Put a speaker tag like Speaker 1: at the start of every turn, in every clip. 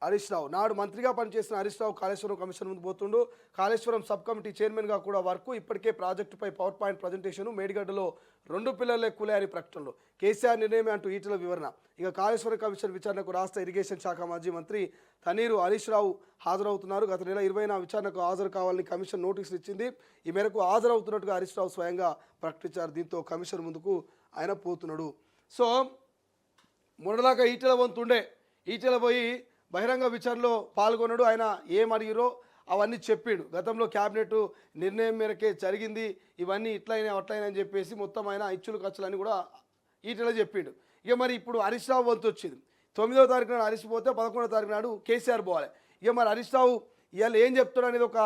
Speaker 1: హరీష్ రావు నాడు మంత్రిగా పనిచేసిన హరీష్ రావు కాళేశ్వరం కమిషన్ ముందు పోతుండు. కాళేశ్వరం సబ్ కమిటీ చైర్మన్గా కూడా వర్క్. ఇప్పటికే ప్రాజెక్టుపై పవర్ పాయింట్ ప్రజెంటేషన్. మేడిగడ్డలో 2 పిల్లర్లే కూలాయని ప్రకటనలు. కేసీఆర్ నిర్ణయమే అంటూ ఈటల వివరణ. ఇక కాళేశ్వరం కమిషన్ విచారణకు రాష్ట్ర ఇరిగేషన్ శాఖ మాజీ మంత్రి తనీరు హరీష్ రావు హాజరవుతున్నారు. గత నెల 20న విచారణకు హాజరు కావాలని కమిషన్ నోటీసులు ఇచ్చింది. ఈ మేరకు హాజరవుతున్నట్టుగా హరీష్ రావు స్వయంగా ప్రకటించారు. దీంతో కమిషన్ ముందుకు ఆయన పోతున్నాడు. సో మొన్నదాకా ఈటల వంతుండే, ఈటల పోయి బహిరంగ విచారణలో పాల్గొన్నాడు. ఆయన ఏం అడిగిరో అవన్నీ చెప్పిండు. గతంలో క్యాబినెట్ నిర్ణయం మేరకే జరిగింది, ఇవన్నీ ఇట్లయినా అట్లయినా అని చెప్పేసి మొత్తం ఆయన ఇచ్చులు ఖర్చులని కూడా ఈటల చెప్పిండు. ఇక మరి ఇప్పుడు హరీష్ రావు వంతు వచ్చింది. 9వ తారీఖు నాడు హరీష్ పోతే 11వ తారీఖు నాడు కేసీఆర్ పోవాలి. ఇక మరి హరీష్ రావు ఇవాళ ఏం చెప్తాడు అనేది ఒక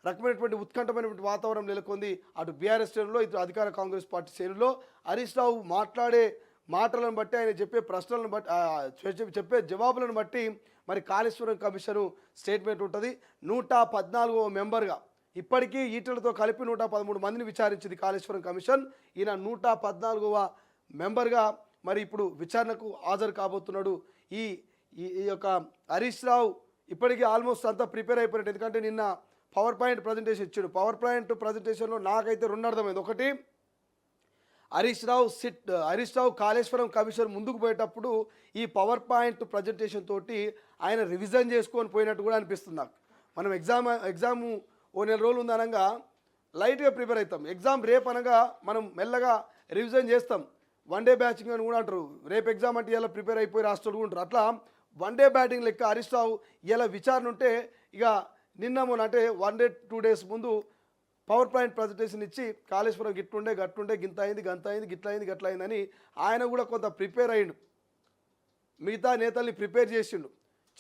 Speaker 1: రకమైనటువంటి ఉత్కంఠమైనటువంటి వాతావరణం నెలకొంది. అటు బీఆర్ఎస్ శ్రేణులో, ఇటు అధికార కాంగ్రెస్ పార్టీ శ్రేణులో హరీష్ రావు మాట్లాడే మాటలను బట్టి, ఆయన చెప్పే ప్రశ్నలను బట్టి, చెప్పే జవాబులను బట్టి మరి కాళేశ్వరం కమిషను స్టేట్మెంట్ ఉంటుంది. 114వ మెంబర్గా ఇప్పటికీ ఈటలతో కలిపి 113 మందిని విచారించింది కాళేశ్వరం కమిషన్. ఈయన 114వ మెంబర్గా మరి ఇప్పుడు విచారణకు హాజరు కాబోతున్నాడు. ఈ యొక్క హరీష్ రావు ఇప్పటికీ ఆల్మోస్ట్ అంతా ప్రిపేర్ అయిపోయినట్టు. ఎందుకంటే నిన్న పవర్ పాయింట్ ప్రజెంటేషన్ ఇచ్చాడు. పవర్ పాయింట్ ప్రజెంటేషన్లో నాకైతే 2 అర్థమైంది. ఒకటి, హరీష్ రావు కాళేశ్వరం కమిషన్ ముందుకు పోయేటప్పుడు ఈ పవర్ పాయింట్ ప్రజెంటేషన్ తోటి ఆయన రివిజన్ చేసుకొని పోయినట్టు కూడా అనిపిస్తుంది నాకు. మనం ఎగ్జాము ఓ నెల రోజులు ఉందనగా లైట్గా ప్రిపేర్ అవుతాం. ఎగ్జామ్ రేపు అనగా మనం మెల్లగా రివిజన్ చేస్తాం. 1 డే బ్యాటింగ్ అని కూడా అంటారు. రేపు ఎగ్జామ్ అంటే ఇలా ప్రిపేర్ అయిపోయి రాష్ట్రాలు కూడా ఉంటారు. అట్లా 1 డే బ్యాటింగ్ లెక్క హరీష్ రావు ఇలా విచారణ ఉంటే ఇక నిన్న మొన్న అంటే 1 డే 2 డేస్ ముందు పవర్ పాయింట్ ప్రజెంటేషన్ ఇచ్చి కాళేశ్వరం గిట్టుండే గట్టుండే గింత అయింది గంత అయింది గిట్లయింది గట్లయిందని ఆయన కూడా కొంత ప్రిపేర్ అయ్యిండు. మిగతా నేతల్ని ప్రిపేర్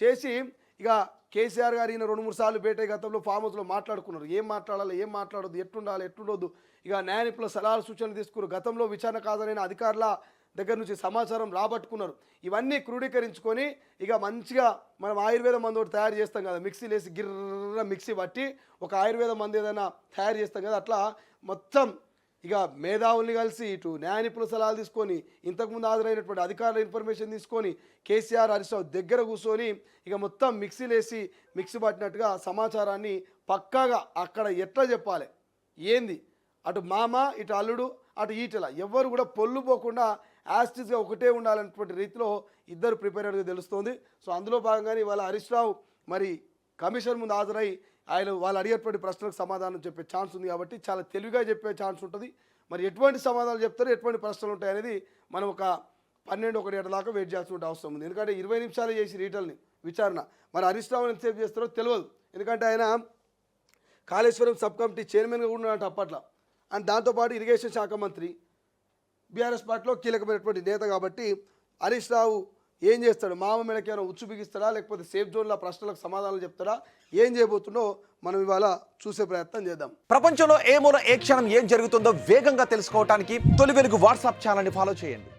Speaker 1: చేసి ఇక కేసీఆర్ గారు ఈయన 2-3 సార్లు భేటీ గతంలో ఫామ్ హౌస్లో మాట్లాడుకున్నారు. ఏం మాట్లాడాలి, ఏం మాట్లాడొద్దు, ఎట్టుండాలి, ఎట్టుండొద్దు, ఇక న్యాయ నిపుణుల సలహాలు సూచనలు తీసుకున్నారు. గతంలో విచారణకు హాజరైన అధికారుల దగ్గర నుంచి సమాచారం రాబట్టుకున్నారు. ఇవన్నీ క్రోడీకరించుకొని ఇక మంచిగా మనం ఆయుర్వేద మందు ఒకటి తయారు చేస్తాం కదా, మిక్సీలు వేసి గిర్ర మిక్సీ పట్టి ఒక ఆయుర్వేద మందు ఏదైనా తయారు చేస్తాం కదా, అట్లా మొత్తం ఇక మేధావుల్ని కలిసి ఇటు న్యాయ నిపుణుల సలహాలు తీసుకొని ఇంతకుముందు హాజరైనటువంటి అధికారుల ఇన్ఫర్మేషన్ తీసుకొని కేసీఆర్ హరీష్ రావు దగ్గర కూర్చొని ఇక మొత్తం మిక్సీలు వేసి మిక్సీ పట్టినట్టుగా సమాచారాన్ని పక్కాగా అక్కడ ఎట్లా చెప్పాలి, ఏంది, అటు మామ ఇటు అల్లుడు అటు ఈటల ఎవ్వరు కూడా పొల్లు పోకుండా యాస్టిస్గా ఒకటే ఉండాలన్నటువంటి రీతిలో ఇద్దరు ప్రిపేర్ అయ్యేది తెలుస్తోంది. సో అందులో భాగంగానే ఇవాళ హరీష్ రావు మరి కమిషన్ ముందు హాజరై ఆయన వాళ్ళు అడిగేటువంటి ప్రశ్నలకు సమాధానం చెప్పే ఛాన్స్ ఉంది. కాబట్టి చాలా తెలివిగా చెప్పే ఛాన్స్ ఉంటుంది. మరి ఎటువంటి సమాధానాలు చెప్తారు, ఎటువంటి ప్రశ్నలు ఉంటాయి అనేది మనం ఒక 12-1 గంటల దాకా వెయిట్ చేయాల్సిన అవసరం ఉంది. ఎందుకంటే 20 నిమిషాలు చేసి రీటల్ని విచారణ. మరి హరీష్ రావు ఎంతసేపు చేస్తారో తెలియదు. ఎందుకంటే ఆయన కాళేశ్వరం సబ్ కమిటీ చైర్మన్గా కూడా ఉన్నట్టు అప్పట్లో. అండ్ దాంతోపాటు ఇరిగేషన్ శాఖ మంత్రి, బీఆర్ఎస్ పార్టీలో కీలకమైనటువంటి నేత. కాబట్టి హరీష్ రావు ఏం చేస్తాడు, మామ మేడకి ఏమైనా ఉచ్చు బిగిస్తాడా, లేకపోతే సేఫ్ జోన్లో ప్రశ్నలకు సమాధానాలు చెప్తాడా, ఏం చేయబోతుండో మనం ఇవాళ చూసే ప్రయత్నం చేద్దాం.
Speaker 2: ప్రపంచంలో ఏ మూల ఏ క్షణం ఏం జరుగుతుందో వేగంగా తెలుసుకోవడానికి తొలి వెలుగు వాట్సాప్ ఛానల్ని ఫాలో చేయండి.